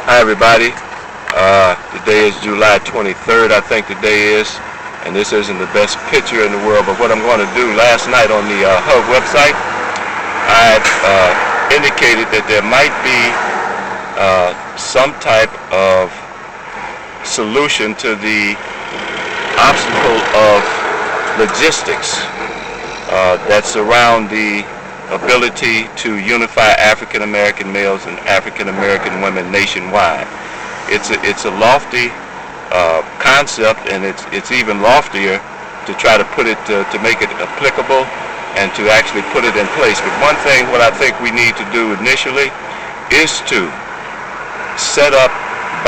Hi everybody. Today is July 23rd, I think the day is, and this isn't the best picture in the world, but what I'm going to do, last night on the HUG website, I indicated that there might be some type of solution to the obstacle of logistics that surround the ability to unify African American males and African American women nationwide. It's a lofty concept, and it's even loftier to try to put it to make it applicable and to actually put it in place. But one thing, what I think we need to do initially is to set up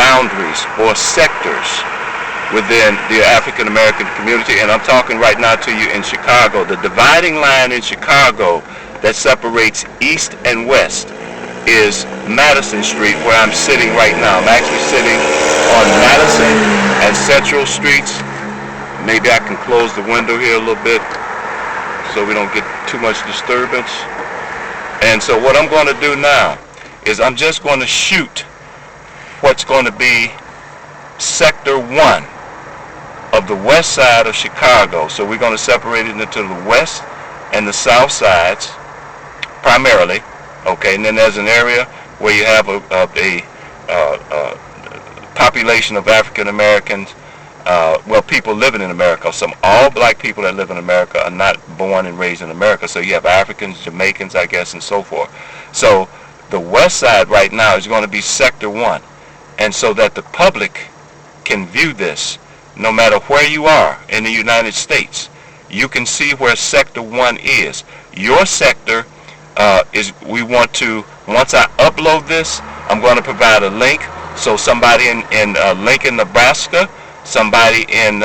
boundaries or sectors within the African American community, and I'm talking right now to you in Chicago. The dividing line in Chicago that separates east and west is Madison Street, where I'm sitting right now. I'm actually sitting on Madison and Central Streets. Maybe I can close the window here a little bit so we don't get too much disturbance. And so what I'm going to do now is I'm just going to shoot what's going to be Sector 1 of the west side of Chicago. So we're going to separate it into the west and the south sides primarily, okay, and then there's an area where you have a population of African Americans, well, people living in America. All black people that live in America are not born and raised in America, so you have Africans, Jamaicans, I guess, and so forth. So the west side right now is going to be Sector 1, and so that the public can view this no matter where you are in the United States. You can see where Sector 1 is. Your sector we want to, once I upload this, I'm going to provide a link, so somebody in Lincoln, Nebraska, somebody in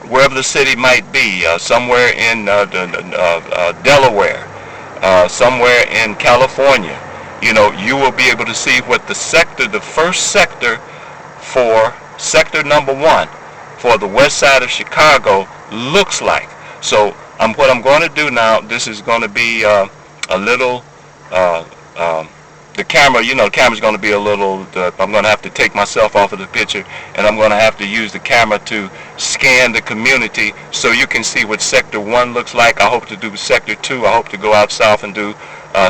wherever the city might be, somewhere in Delaware, somewhere in California, you will be able to see what the sector, the first sector for sector number 1 for the west side of Chicago looks like. So what I'm going to do now, this is going to be a little, the camera, the camera's going to be a little, I'm going to have to take myself off of the picture, and I'm going to have to use the camera to scan the community so you can see what Sector 1 looks like. I hope to do Sector 2. I hope to go out south and do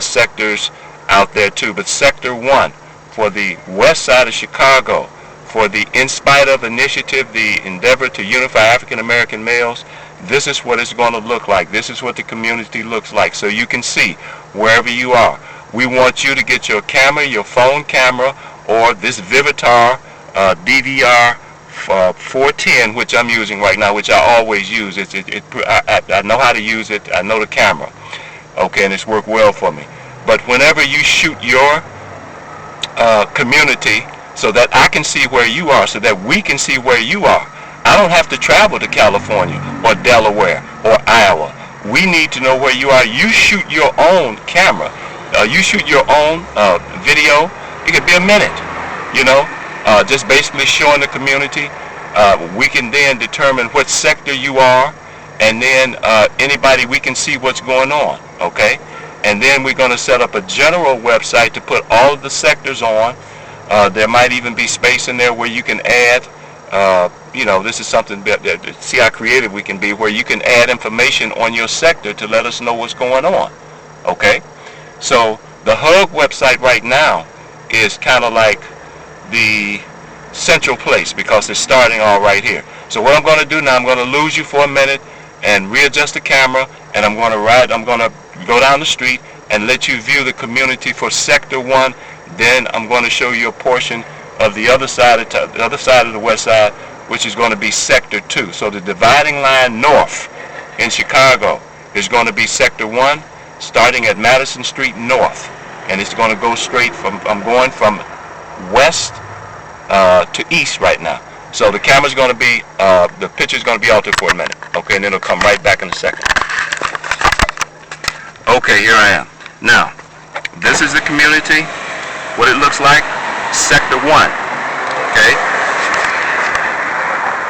sectors out there too. But Sector 1 for the west side of Chicago, for the In Spite Of initiative, the endeavor to unify African American males, this is what it's going to look like. This is what the community looks like. So you can see wherever you are. We want you to get your camera, your phone camera, or this Vivitar DVR 410, which I'm using right now, which I always use. I know how to use it. I know the camera. Okay, and it's worked well for me. But whenever you shoot your community, so that I can see where you are, so that we can see where you are. I don't have to travel to California or Delaware or Iowa. We need to know where you are. You shoot your own camera. You shoot your own video. It could be a minute, just basically showing the community. We can then determine what sector you are, and then anybody, we can see what's going on, okay? And then we're going to set up a general website to put all of the sectors on. There might even be space in there where you can add, this is something that, see how creative we can be, where you can add information on your sector to let us know what's going on, okay? So the HUG website right now is kind of like the central place because it's starting all right here. So what I'm going to do now, I'm going to lose you for a minute and readjust the camera, and I'm going to go down the street and let you view the community for Sector 1. Then I'm going to show you a portion of the other side of the west side, which is going to be Sector 2. So the dividing line north in Chicago is going to be Sector 1, starting at Madison Street north, and it's going to go straight from, I'm going from west to east right now. So the camera's going to be, the picture's going to be altered for a minute, okay, and then it'll come right back in a second. Okay, here I am. Now, this is the community, what it looks like, Sector 1, okay?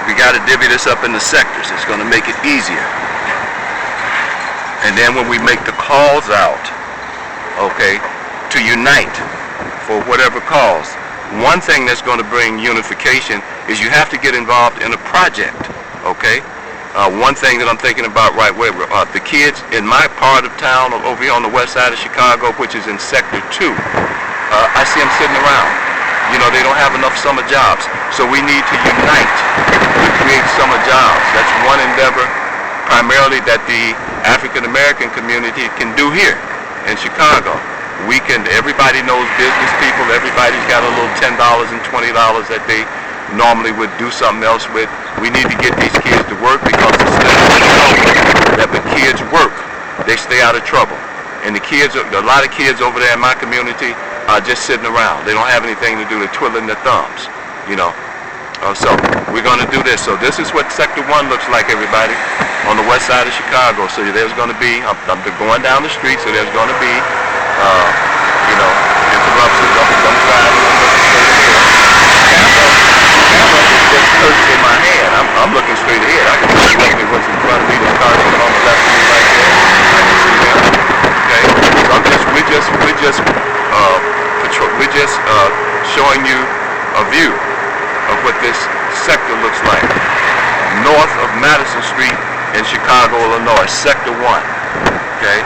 We got to divvy this up into sectors. It's going to make it easier. And then when we make the calls out, okay, to unite for whatever cause, one thing that's going to bring unification is you have to get involved in a project, okay? One thing that I'm thinking about right where the kids in my part of town over here on the west side of Chicago, which is in Sector 2, I see them sitting around. You know, they don't have enough summer jobs. So we need to unite to create summer jobs. That's one endeavor primarily that the African American community can do here in Chicago. Everybody knows business people, everybody's got a little $10 and $20 that they normally would do something else with. We need to get these kids to work because the studies show that when kids work, they stay out of trouble. And a lot of kids over there in my community are just sitting around. They don't have anything to do. They're twiddling their thumbs, you know. So we're going to do this. So this is what Sector 1 looks like, everybody, on the west side of Chicago. So there's going to be, I'm going down the street, so there's going to be, you know, interruptions up and down the side. Camera is just perched in my hand. I'm looking straight ahead. I can see exactly what's in front of me. The car coming on the left of me right there. I can see them. Okay. So we're just showing you a view of what this sector looks like. North of Madison Street in Chicago, Illinois, Sector 1. Okay.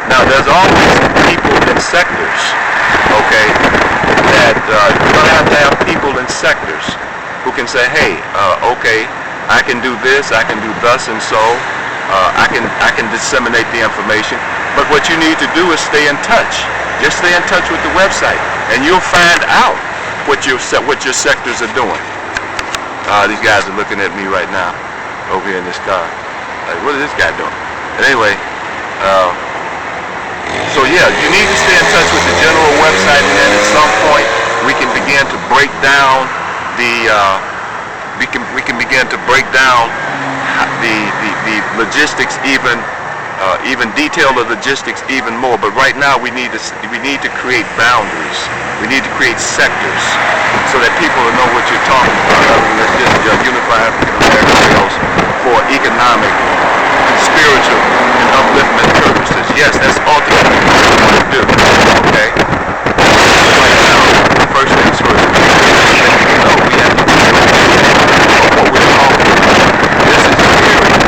Now there's always people in sectors. Okay. That you're gonna have to have people in sectors who can say, hey, okay, I can do this, I can do thus and so, I can disseminate the information. But what you need to do is stay in touch. Just stay in touch with the website, and you'll find out what your sectors are doing. These guys are looking at me right now over here in this car. Like, what is this guy doing? And anyway, so yeah, you need to stay in touch with the general website, and then at some point we can begin to break down the we can begin to break down the logistics even detail the logistics even more. But right now we need to create boundaries. We need to create sectors so that people will know what you're talking about. Other than just unify African American males for economic, spiritual, and upliftment purposes. Yes, that's ultimately what we want to do. Okay. Right now, first things first. You know, we have to do what we're talking about. This is the theory.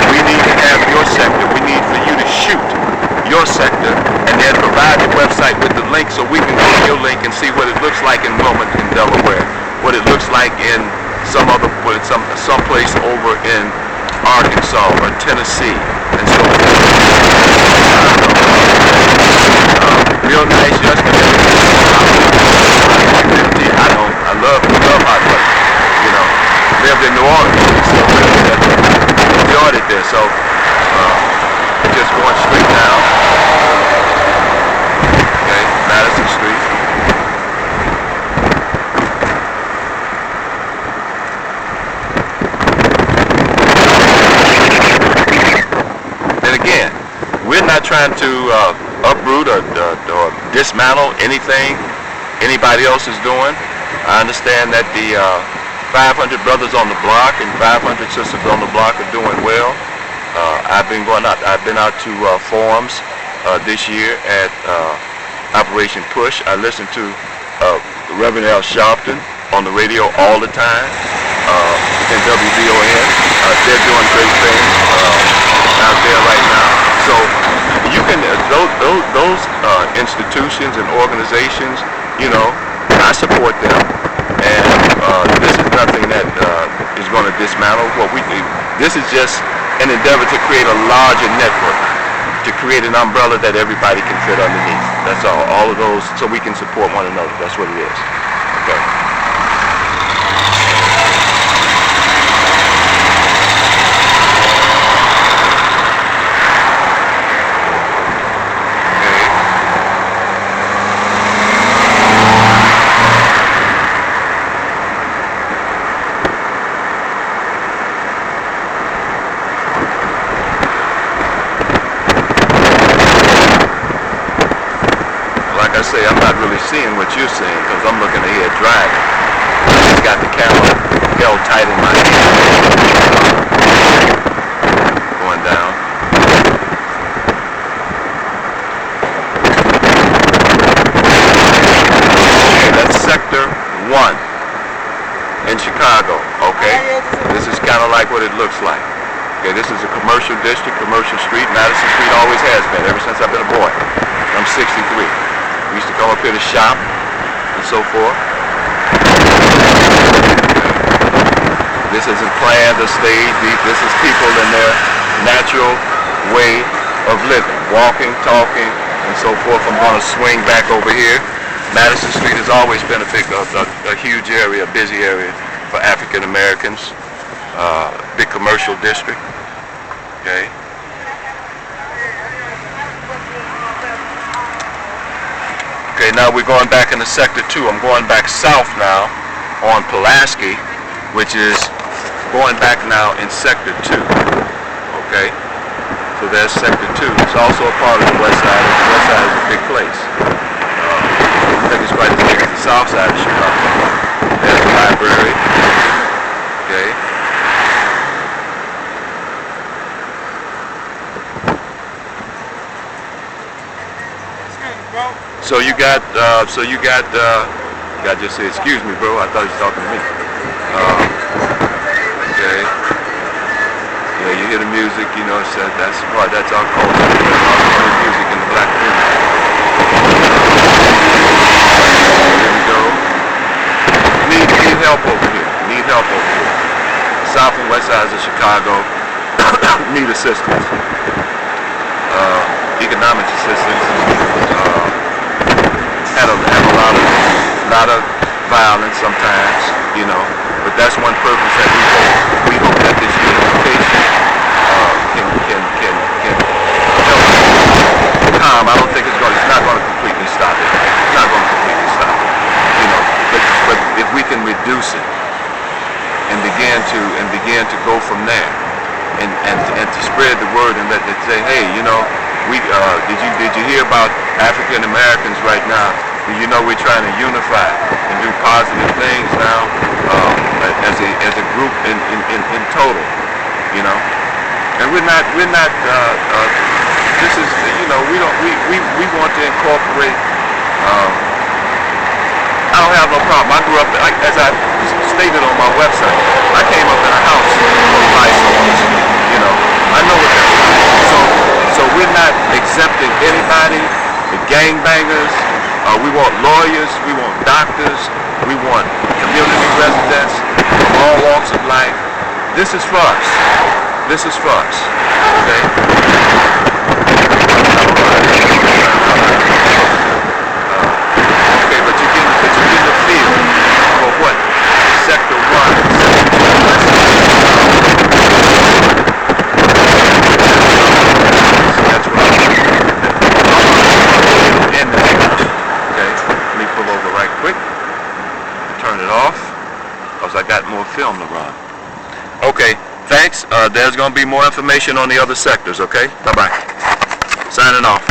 We need to have your sector. We need for you to shoot your sector and then provide the website with the link so we can go to your link and see what it looks like in Wilmington, Delaware, what it looks like in someplace over in Arkansas or Tennessee, and so forth. Real nice yesterday. I love hot weather. You know, lived in New Orleans, so enjoyed it there. So just going straight down. Okay, Madison Street. And again, we're not trying to uproot or dismantle anything anybody else is doing. I understand that the 500 brothers on the block and 500 sisters on the block are doing well. I've been out to forums this year at Operation Push. I listen to Reverend Al Sharpton on the radio all the time in WVON. They're doing great things out there right now. So you can those institutions and organizations, you know, I support them, and this is nothing that is going to dismantle what we do. This is just an endeavor to create a larger network, to create an umbrella that everybody can fit underneath. That's all of those, so we can support one another. That's what it is. Okay. I say, I'm not really seeing what you're seeing because I'm looking ahead driving. I just got the camera held tight in my hand. Going down. Chicago, okay? This is kind of like what it looks like. Okay, this is a commercial district, commercial street. Madison Street always has been, ever since I've been a boy. I'm 63. We used to come up here to shop and so forth. This isn't planned or staged. This is people in their natural way of living, walking, talking, and so forth. I'm going to swing back over here. Madison Street has always been a huge area, a busy area for African Americans. Big commercial district. Okay. Okay, now we're going back into Sector 2. I'm going back south now on Pulaski, which is going back now in Sector 2. Okay. So there's Sector 2. It's also a part of the West Side. The West Side is a big place. I think it's quite as big as the South Side of Chicago. There's the library. Okay. So you got, I just say, excuse me, bro. I thought you were talking to me. Okay. Yeah, you hear the music, you know, so that's our culture. The music in the black community. Here we go. Need help over here. Need help over here. South and west sides of Chicago need assistance. Economic assistance. Had a lot of violence sometimes, you know, but that's one purpose that we hope that this unification can help calm. I don't think it's not going to completely stop it. It's not going to completely stop it, you know, but if we can reduce it and begin to go from there and to spread the word and let it say, hey, you know, did you hear about African Americans right now? You know, we're trying to unify and do positive things now as a group in total, you know. And we're not this is, you know, we want to incorporate. I don't have no problem. I grew up, as I stated on my website, I came up in a house of bicycles, you know. I know what that's like. So we're not exempting anybody, the gangbangers. We want lawyers, we want doctors, we want community residents from all walks of life. This is for us. This is for us. Okay? Okay, but you get the feel for what Sector 1 and Sector 2. That's what I'm doing. Over right quick, turn it off, because I got more film to run. Okay, thanks. There's going to be more information on the other sectors, okay? Bye-bye. Signing off.